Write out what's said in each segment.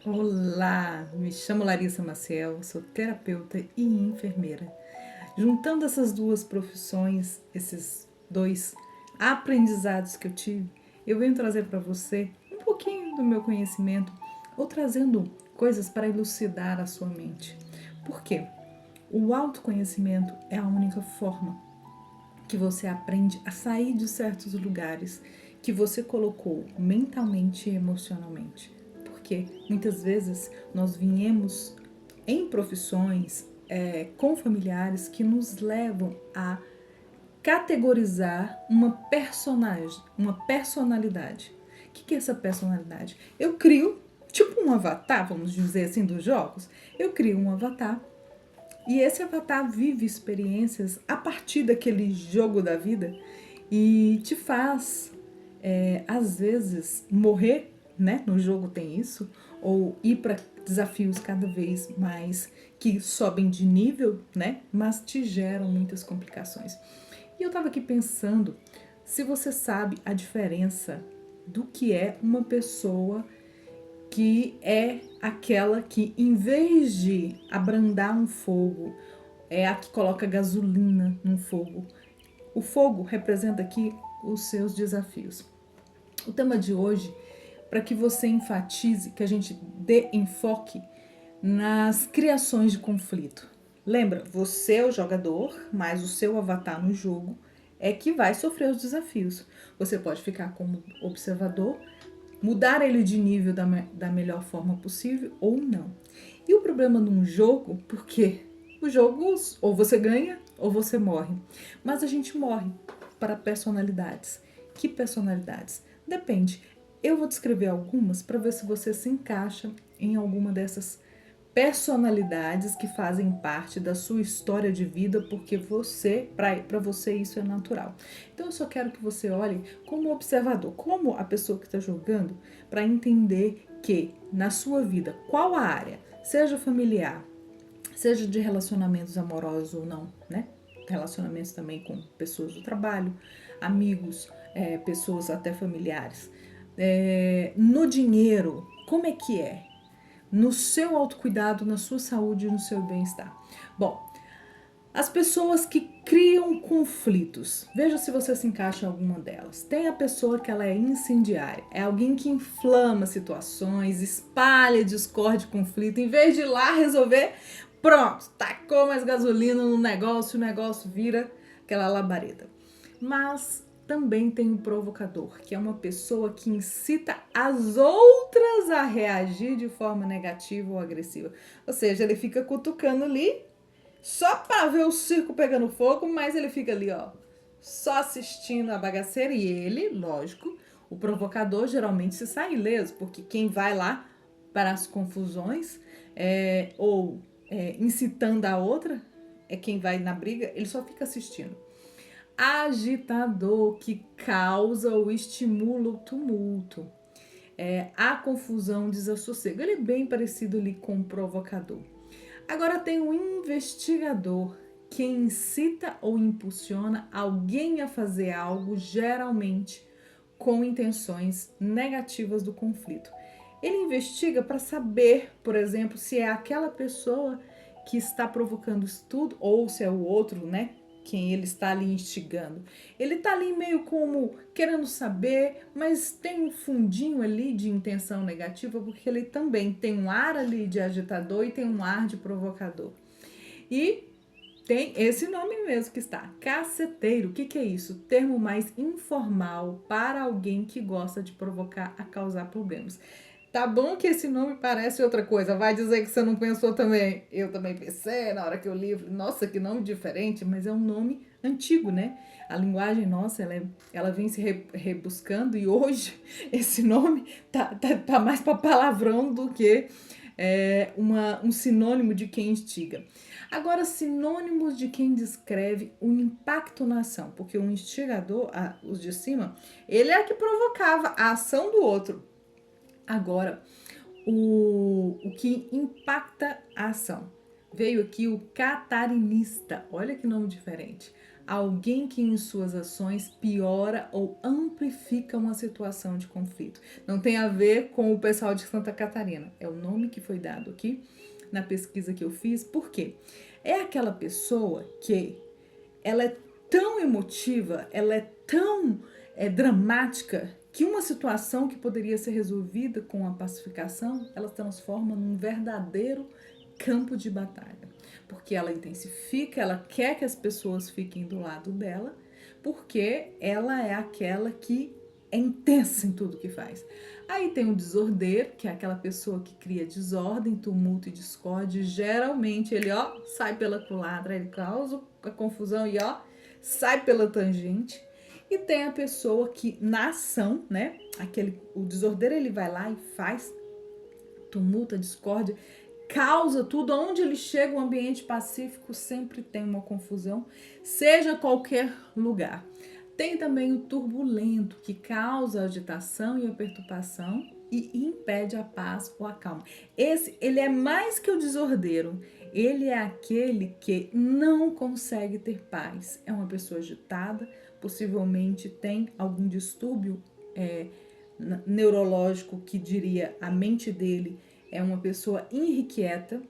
Olá, me chamo Larissa Maciel, sou terapeuta e enfermeira. Juntando essas duas profissões, esses dois aprendizados que eu tive, eu venho trazer para você um pouquinho do meu conhecimento ou trazendo coisas para elucidar a sua mente. Por quê? O autoconhecimento é a única forma que você aprende a sair de certos lugares que você colocou mentalmente e emocionalmente. Porque muitas vezes nós viemos em profissões com familiares que nos levam a categorizar uma personalidade. O que é essa personalidade? Eu crio, tipo um avatar, vamos dizer assim, dos jogos. Eu crio um avatar e esse avatar vive experiências a partir daquele jogo da vida e te faz, às vezes, morrer, né? No jogo tem isso, ou ir para desafios cada vez mais que sobem de nível, né? Mas te geram muitas complicações. E eu estava aqui pensando se você sabe a diferença do que é uma pessoa que é aquela que, em vez de abrandar um fogo, é a que coloca gasolina no fogo. O fogo representa aqui os seus desafios. O tema de hoje, para que você enfatize, que a gente dê enfoque nas criações de conflito. Lembra, você é o jogador, mas o seu avatar no jogo é que vai sofrer os desafios. Você pode ficar como observador, mudar ele de nível da melhor forma possível ou não. E o problema num jogo, porque o jogo ou você ganha ou você morre. Mas a gente morre para personalidades. Que personalidades? Depende. Eu vou descrever algumas para ver se você se encaixa em alguma dessas personalidades que fazem parte da sua história de vida, porque para você isso é natural. Então eu só quero que você olhe como observador, como a pessoa que está jogando, para entender que na sua vida, qual a área, seja familiar, seja de relacionamentos amorosos ou não, né? Relacionamentos também com pessoas do trabalho, amigos, pessoas até familiares. No dinheiro, como é que é? No seu autocuidado, na sua saúde e no seu bem-estar. Bom, as pessoas que criam conflitos, veja se você se encaixa em alguma delas. Tem a pessoa que ela é incendiária, é alguém que inflama situações, espalha discórdia e conflito, em vez de ir lá resolver, pronto, tacou mais gasolina no negócio, o negócio vira aquela labareda. Mas também tem o provocador, que é uma pessoa que incita as outras a reagir de forma negativa ou agressiva. Ou seja, ele fica cutucando ali só para ver o circo pegando fogo, mas ele fica ali, ó, só assistindo a bagaceira. E ele, lógico, o provocador geralmente se sai ileso, porque quem vai lá para as confusões ou incitando a outra é quem vai na briga, ele só fica assistindo. Agitador, que causa ou estimula o tumulto, a confusão, desassossego. Ele é bem parecido ali com o provocador. Agora tem o investigador, que incita ou impulsiona alguém a fazer algo, geralmente com intenções negativas do conflito. Ele investiga para saber, por exemplo, se é aquela pessoa que está provocando isso tudo ou se é o outro, né? Quem ele está ali instigando. Ele está ali meio como querendo saber, mas tem um fundinho ali de intenção negativa, porque ele também tem um ar ali de agitador e tem um ar de provocador. E tem esse nome mesmo que está, caceteiro. O que é isso? Termo mais informal para alguém que gosta de provocar a causar problemas. Tá bom que esse nome parece outra coisa, vai dizer que você não pensou também. Eu também pensei na hora que eu li, nossa, que nome diferente, mas é um nome antigo, né? A linguagem nossa, ela vem se rebuscando e hoje esse nome tá mais para palavrão do que um sinônimo de quem instiga. Agora, sinônimos de quem descreve o impacto na ação, porque o instigador, os de cima, ele é que provocava a ação do outro. Agora, o que impacta a ação. Veio aqui o catarinista, olha que nome diferente. alguém que em suas ações piora ou amplifica uma situação de conflito. Não tem a ver com o pessoal de Santa Catarina, é o nome que foi dado aqui na pesquisa que eu fiz. Por quê? É aquela pessoa que ela é tão emotiva, ela é tão dramática, que uma situação que poderia ser resolvida com a pacificação, ela transforma num verdadeiro campo de batalha. Porque ela intensifica, ela quer que as pessoas fiquem do lado dela, porque ela é aquela que é intensa em tudo que faz. Aí tem o desordeiro, que é aquela pessoa que cria desordem, tumulto e discórdia. Geralmente ele, sai pela culatra, ele causa a confusão e, sai pela tangente. E tem a pessoa que, na ação, né, o desordeiro ele vai lá e faz tumulto, discórdia, causa tudo. Onde ele chega, o ambiente pacífico sempre tem uma confusão, seja qualquer lugar. Tem também o turbulento, que causa a agitação e a perturbação e impede a paz ou a calma. Ele é mais que o desordeiro, ele é aquele que não consegue ter paz. É uma pessoa agitada, possivelmente tem algum distúrbio neurológico, que diria a mente dele é uma pessoa irrequieta,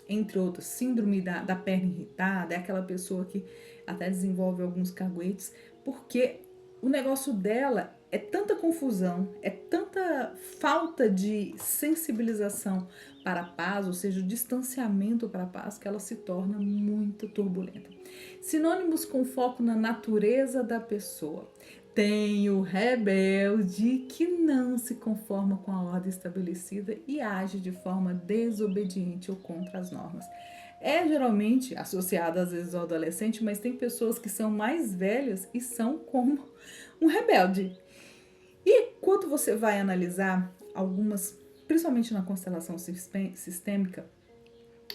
entre outras, síndrome da perna irritada, é aquela pessoa que até desenvolve alguns caguetes, porque o negócio dela é tanta confusão, é tanta falta de sensibilização para a paz, ou seja, o distanciamento para a paz, que ela se torna muito turbulenta. Sinônimos com foco na natureza da pessoa. Tem o rebelde, que não se conforma com a ordem estabelecida e age de forma desobediente ou contra as normas. É geralmente associado às vezes ao adolescente, mas tem pessoas que são mais velhas e são como um rebelde. E quando você vai analisar algumas, principalmente na constelação sistêmica,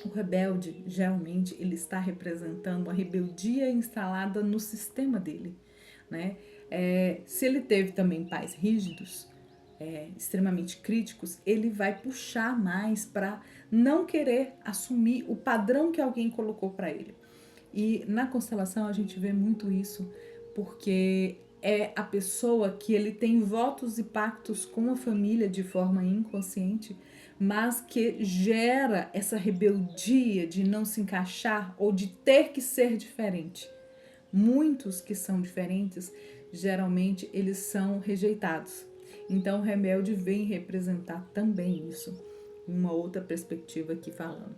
o rebelde, geralmente, ele está representando a rebeldia instalada no sistema dele, né? Se ele teve também pais rígidos, extremamente críticos, ele vai puxar mais para não querer assumir o padrão que alguém colocou para ele. E na constelação a gente vê muito isso, porque é a pessoa que ele tem votos e pactos com a família de forma inconsciente, mas que gera essa rebeldia de não se encaixar ou de ter que ser diferente. Muitos que são diferentes, geralmente eles são rejeitados. Então o rebelde vem representar também isso, uma outra perspectiva aqui falando.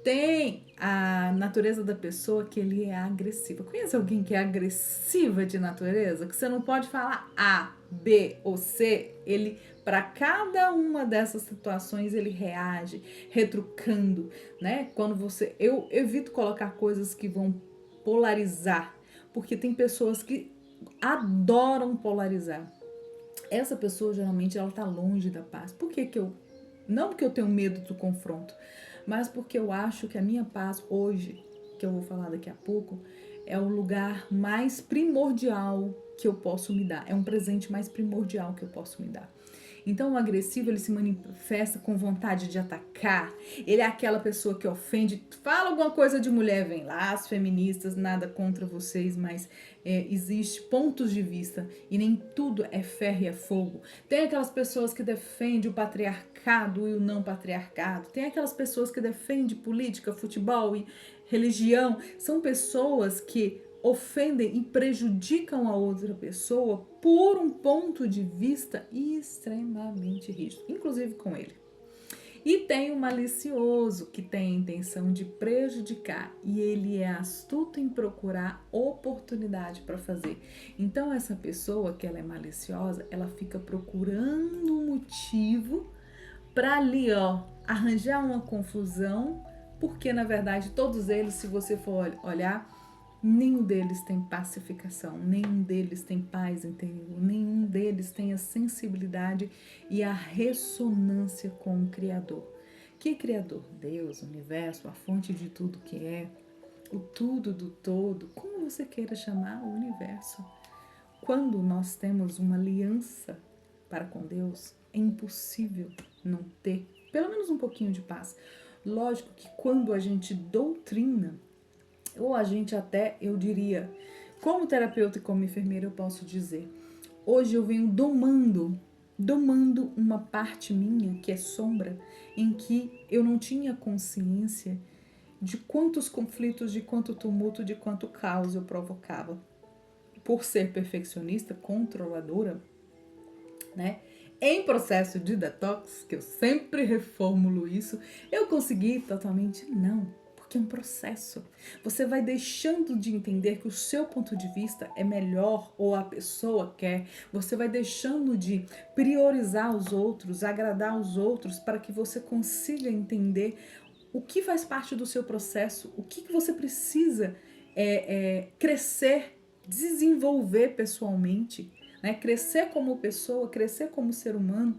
Tem a natureza da pessoa, que ele é agressiva. Conhece alguém que é agressiva de natureza? Que você não pode falar A, B ou C, ele, para cada uma dessas situações, ele reage, retrucando, né? Eu evito colocar coisas que vão polarizar, porque tem pessoas que adoram polarizar. Essa pessoa, geralmente, ela tá longe da paz. Por que não porque eu tenho medo do confronto, mas porque eu acho que a minha paz hoje, que eu vou falar daqui a pouco, é o lugar mais primordial que eu posso me dar. É um presente mais primordial que eu posso me dar. Então o agressivo, ele se manifesta com vontade de atacar. Ele é aquela pessoa que ofende, fala alguma coisa de mulher, vem lá, as feministas, nada contra vocês, mas existe pontos de vista e nem tudo é ferro e é fogo. Tem aquelas pessoas que defendem o patriarcado e o não patriarcado. Tem aquelas pessoas que defendem política, futebol e religião. São pessoas que ofendem e prejudicam a outra pessoa por um ponto de vista extremamente rígido, inclusive com ele. E tem o malicioso, que tem a intenção de prejudicar, e ele é astuto em procurar oportunidade para fazer. Então essa pessoa que ela é maliciosa, ela fica procurando um motivo para ali, arranjar uma confusão, porque na verdade todos eles, se você for olhar, nenhum deles tem pacificação, nenhum deles tem paz interior, nenhum deles tem a sensibilidade e a ressonância com o Criador. Que Criador? Deus, o universo, a fonte de tudo que é, o tudo do todo, como você queira chamar o universo. Quando nós temos uma aliança para com Deus, é impossível não ter pelo menos um pouquinho de paz. Lógico que quando a gente doutrina, ou a gente até, eu diria, Como terapeuta e como enfermeira eu posso dizer, hoje eu venho domando uma parte minha que é sombra, em que eu não tinha consciência de quantos conflitos, de quanto tumulto, de quanto caos eu provocava. Por ser perfeccionista, controladora, né? Em processo de detox, que eu sempre reformulo isso, eu consegui totalmente não, porque é um processo. Você vai deixando de entender que o seu ponto de vista é melhor ou a pessoa quer. Você vai deixando de priorizar os outros, agradar os outros, para que você consiga entender o que faz parte do seu processo, o que você precisa crescer, desenvolver pessoalmente, né? Crescer como pessoa, crescer como ser humano.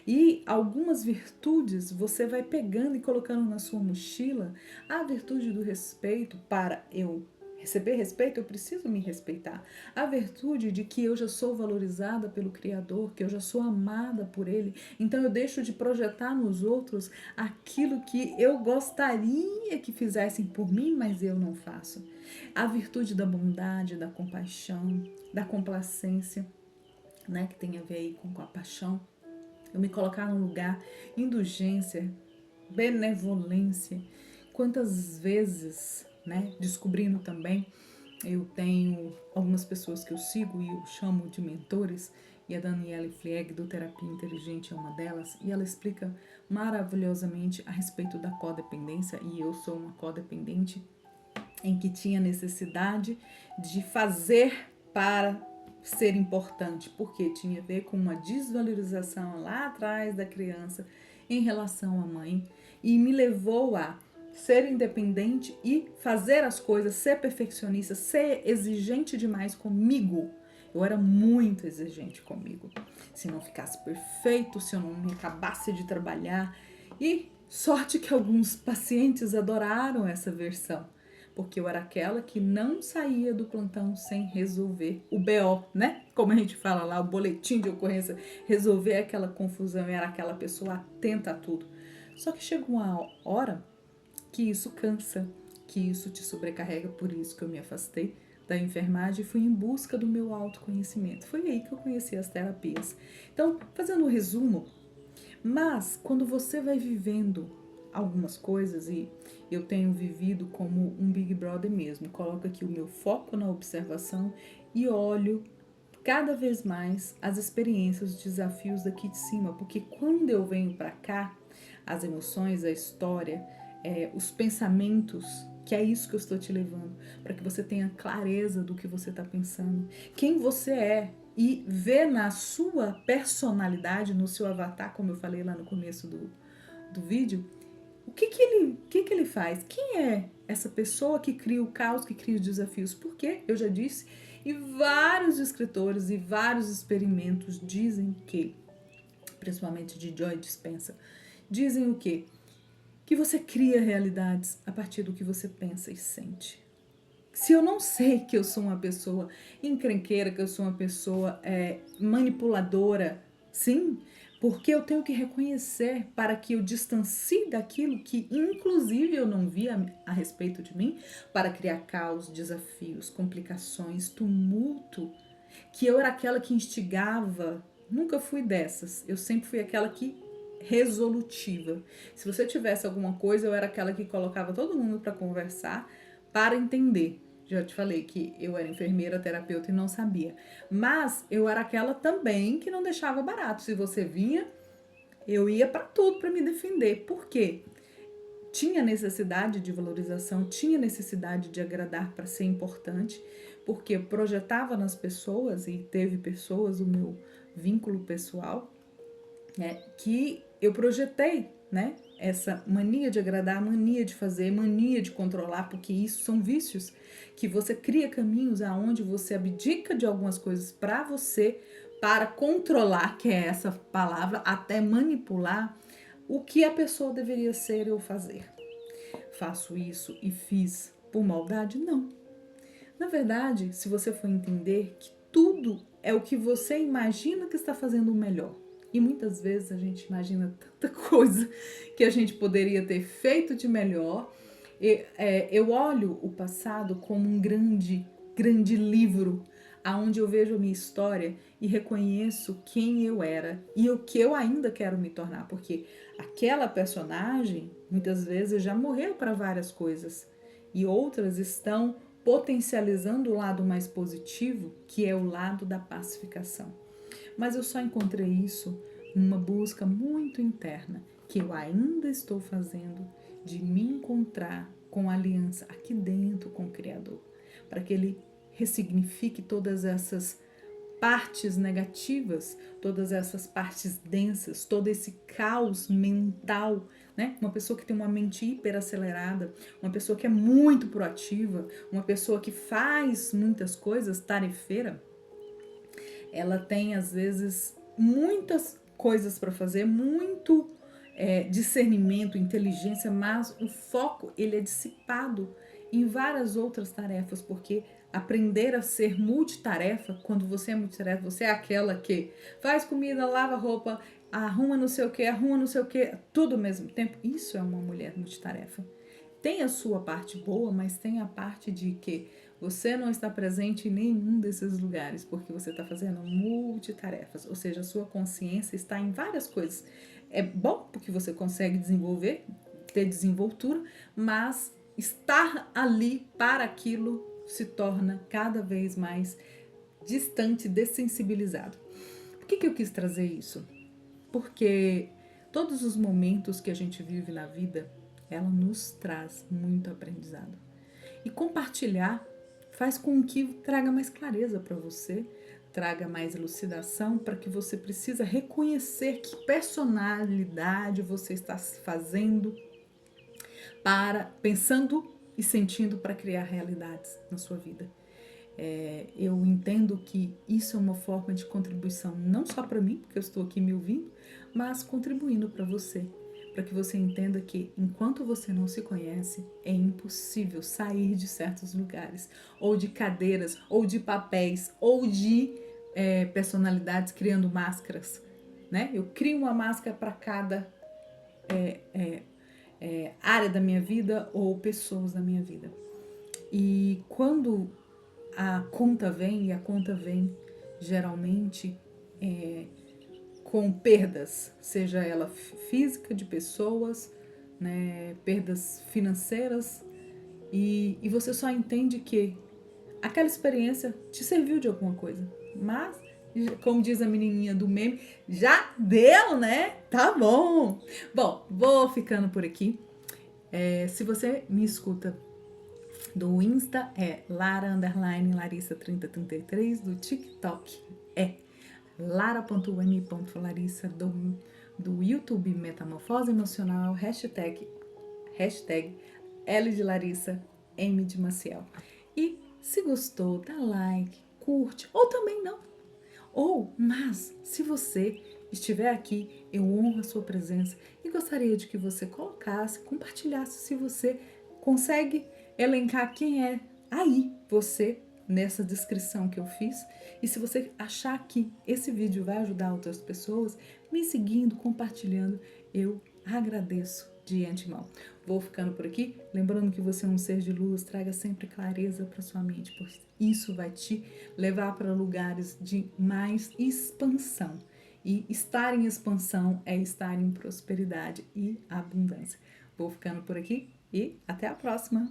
E algumas virtudes você vai pegando e colocando na sua mochila. A virtude do respeito, para eu receber respeito, eu preciso me respeitar. A virtude de que eu já sou valorizada pelo Criador, que eu já sou amada por Ele. Então eu deixo de projetar nos outros aquilo que eu gostaria que fizessem por mim, mas eu não faço. A virtude da bondade, da compaixão, da complacência, né, que tem a ver aí com a paixão. Eu me colocar num lugar, indulgência, benevolência. Quantas vezes, né, descobrindo também, eu tenho algumas pessoas que eu sigo e eu chamo de mentores, e a Daniela Flieg do Terapia Inteligente é uma delas, e ela explica maravilhosamente a respeito da codependência, e eu sou uma codependente em que tinha necessidade de fazer para ser importante, porque tinha a ver com uma desvalorização lá atrás da criança em relação à mãe, e me levou a ser independente e fazer as coisas, ser perfeccionista, ser exigente demais comigo. Eu era muito exigente comigo. Se não ficasse perfeito, se eu não me acabasse de trabalhar. E sorte que alguns pacientes adoraram essa versão, porque eu era aquela que não saía do plantão sem resolver o BO, né? Como a gente fala lá, o boletim de ocorrência, resolver aquela confusão, eu era aquela pessoa atenta a tudo. Só que chegou uma hora que isso cansa, que isso te sobrecarrega, por isso que eu me afastei da enfermagem e fui em busca do meu autoconhecimento. Foi aí que eu conheci as terapias. Então, fazendo um resumo, mas quando você vai vivendo algumas coisas, e eu tenho vivido como um Big Brother mesmo, coloco aqui o meu foco na observação e olho cada vez mais as experiências, os desafios daqui de cima, porque quando eu venho para cá, as emoções, a história, os pensamentos, que é isso que eu estou te levando, para que você tenha clareza do que você está pensando, quem você é, e ver na sua personalidade, no seu avatar, como eu falei lá no começo do vídeo, o que ele faz? Quem é essa pessoa que cria o caos, que cria os desafios? Porque, eu já disse, e vários escritores e vários experimentos dizem que, principalmente de Joy Dispenza, dizem o quê? Que você cria realidades a partir do que você pensa e sente. Se eu não sei que eu sou uma pessoa encrenqueira, que eu sou uma pessoa manipuladora, sim, porque eu tenho que reconhecer para que eu distancie daquilo que, inclusive, eu não via a respeito de mim, para criar caos, desafios, complicações, tumulto, que eu era aquela que instigava. Nunca fui dessas, eu sempre fui aquela que resolutiva. Se você tivesse alguma coisa, eu era aquela que colocava todo mundo para conversar, para entender. Já te falei que eu era enfermeira, terapeuta e não sabia. Mas eu era aquela também que não deixava barato. Se você vinha, eu ia para tudo para me defender. Por quê? Tinha necessidade de valorização, tinha necessidade de agradar para ser importante, porque eu projetava nas pessoas, e teve pessoas, o meu vínculo pessoal, que eu projetei, né? Essa mania de agradar, mania de fazer, mania de controlar, porque isso são vícios que você cria caminhos aonde você abdica de algumas coisas para você, para controlar, que é essa palavra, até manipular o que a pessoa deveria ser ou fazer. Faço isso e fiz por maldade? Não. Na verdade, se você for entender que tudo é o que você imagina que está fazendo o melhor. E muitas vezes a gente imagina tanta coisa que a gente poderia ter feito de melhor. Eu olho o passado como um grande grande livro aonde eu vejo a minha história e reconheço quem eu era e o que eu ainda quero me tornar, porque aquela personagem muitas vezes já morreu para várias coisas e outras estão potencializando o lado mais positivo, que é o lado da pacificação. Mas eu só encontrei isso numa busca muito interna, que eu ainda estou fazendo, de me encontrar com a aliança aqui dentro com o Criador, para que Ele ressignifique todas essas partes negativas, todas essas partes densas, todo esse caos mental, né? Uma pessoa que tem uma mente hiperacelerada, uma pessoa que é muito proativa, uma pessoa que faz muitas coisas, tarefeira, ela tem às vezes muitas coisas para fazer, muito discernimento, inteligência, mas o foco ele é dissipado em várias outras tarefas, porque aprender a ser multitarefa, quando você é multitarefa, você é aquela que faz comida, lava roupa, arruma não sei o que, tudo ao mesmo tempo. Isso é uma mulher multitarefa. Tem a sua parte boa, mas tem a parte de que você não está presente em nenhum desses lugares, porque você está fazendo multitarefas, ou seja, a sua consciência está em várias coisas. É bom porque você consegue desenvolver, ter desenvoltura, mas estar ali para aquilo se torna cada vez mais distante, dessensibilizado. Por que eu quis trazer isso? Porque todos os momentos que a gente vive na vida, ela nos traz muito aprendizado. E compartilhar faz com que traga mais clareza para você, traga mais elucidação para que você precisa reconhecer que personalidade você está fazendo para pensando e sentindo para criar realidades na sua vida. Eu entendo que isso é uma forma de contribuição não só para mim, porque eu estou aqui me ouvindo, mas contribuindo para você, para que você entenda que enquanto você não se conhece, é impossível sair de certos lugares, ou de cadeiras, ou de papéis, ou de personalidades criando máscaras, né? Eu crio uma máscara para cada área da minha vida ou pessoas da minha vida. E quando a conta vem, e a conta vem geralmente com perdas, seja ela física de pessoas, né, perdas financeiras, e você só entende que aquela experiência te serviu de alguma coisa, mas, como diz a menininha do meme, já deu, né? Tá bom! Bom, vou ficando por aqui. Se você me escuta do Insta é Lara_Larissa3033, do TikTok é lara.m.larissa, do YouTube Metamorfose Emocional, hashtag L de Larissa, M de Maciel. E se gostou, dá like, curte, ou também não. Mas se você estiver aqui, eu honro a sua presença e gostaria de que você colocasse, compartilhasse se você consegue elencar quem é aí você nessa descrição que eu fiz. E se você achar que esse vídeo vai ajudar outras pessoas, me seguindo, compartilhando, eu agradeço de antemão. Vou ficando por aqui, lembrando que você é um ser de luz, traga sempre clareza para sua mente, pois isso vai te levar para lugares de mais expansão. E estar em expansão é estar em prosperidade e abundância. Vou ficando por aqui e até a próxima!